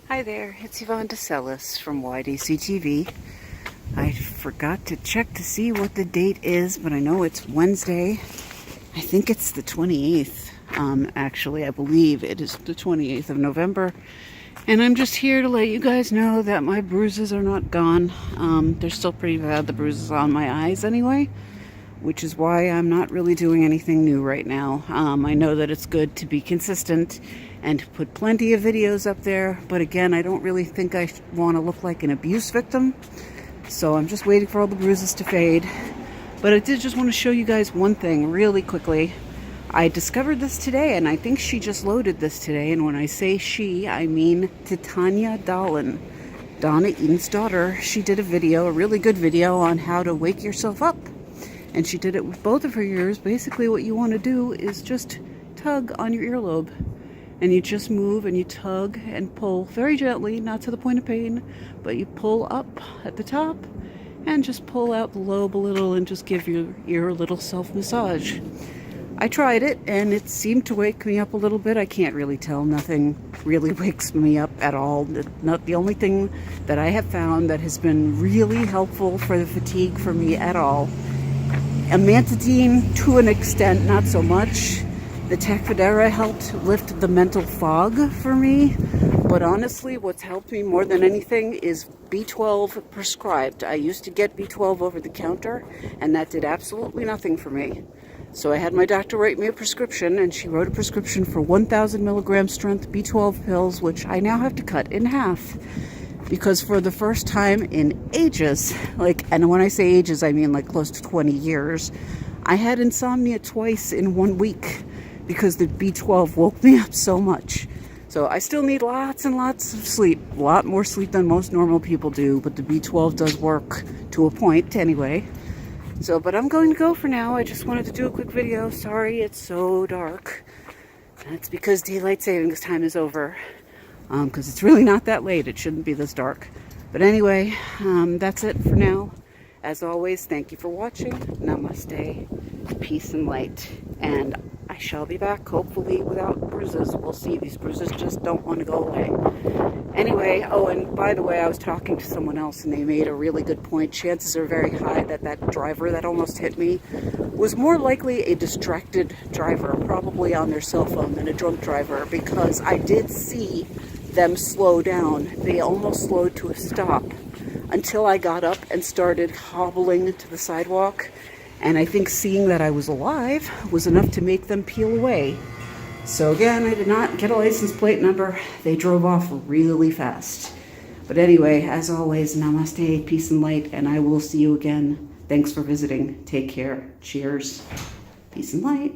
Hi there, it's Yvonne DeCellis from YDCtv. I forgot to check to see what the date is, but I know it's Wednesday. I think it's the 28th. Actually, I believe it is the 28th of November. And I'm just here to let you guys know that my bruises are not gone. They're still pretty bad, the bruises on my eyes anyway, which is why I'm not really doing anything new right now. I know that it's good to be consistent and to put plenty of videos up there, but again, I don't really think I want to look like an abuse victim, so I'm just waiting for all the bruises to fade. But I did just want to show you guys one thing really quickly. I discovered this today, and I think she just loaded this today, and when I say she, I mean Titania Dolan, Donna Eden's daughter. She did a video, a really good video on how to wake yourself up. And she did it with both of her ears. Basically what you want to do is just tug on your earlobe. And you just move and you tug and pull very gently, not to the point of pain, but you pull up at the top and just pull out the lobe a little and just give your ear a little self-massage. I tried it and it seemed to wake me up a little bit. I can't really tell. Nothing really wakes me up at all. Not the only thing that I have found that has been really helpful for the fatigue for me at all. Amantadine to an extent, not so much. The Tecfidera helped lift the mental fog for me, but honestly what's helped me more than anything is B12 prescribed. I used to get B12 over the counter and that did absolutely nothing for me. So I had my doctor write me a prescription, and she wrote a prescription for 1,000 milligram strength B12 pills, which I now have to cut in half. Because for the first time in ages, and when I say ages, I mean like close to 20 years, I had insomnia twice in 1 week because the B12 woke me up so much. So I still need lots and lots of sleep, a lot more sleep than most normal people do, but the B12 does work to a point anyway. So, but I'm going to go for now. I just wanted to do a quick video. Sorry it's so dark. That's because daylight savings time is over. Because it's really not that late. It shouldn't be this dark. But anyway, that's it for now. As always, thank you for watching. Namaste. Peace and light. And I shall be back, hopefully without bruises. We'll see. These bruises just don't want to go away. Anyway, oh, and by the way, I was talking to someone else and they made a really good point. Chances are very high that that driver that almost hit me was more likely a distracted driver, probably on their cell phone, than a drunk driver, because I did see them slow down. They almost slowed to a stop until I got up and started hobbling to the sidewalk. And I think seeing that I was alive was enough to make them peel away. So again, I did not get a license plate number. They drove off really fast. But anyway, as always, namaste, peace and light, and I will see you again. Thanks for visiting. Take care. Cheers. Peace and light.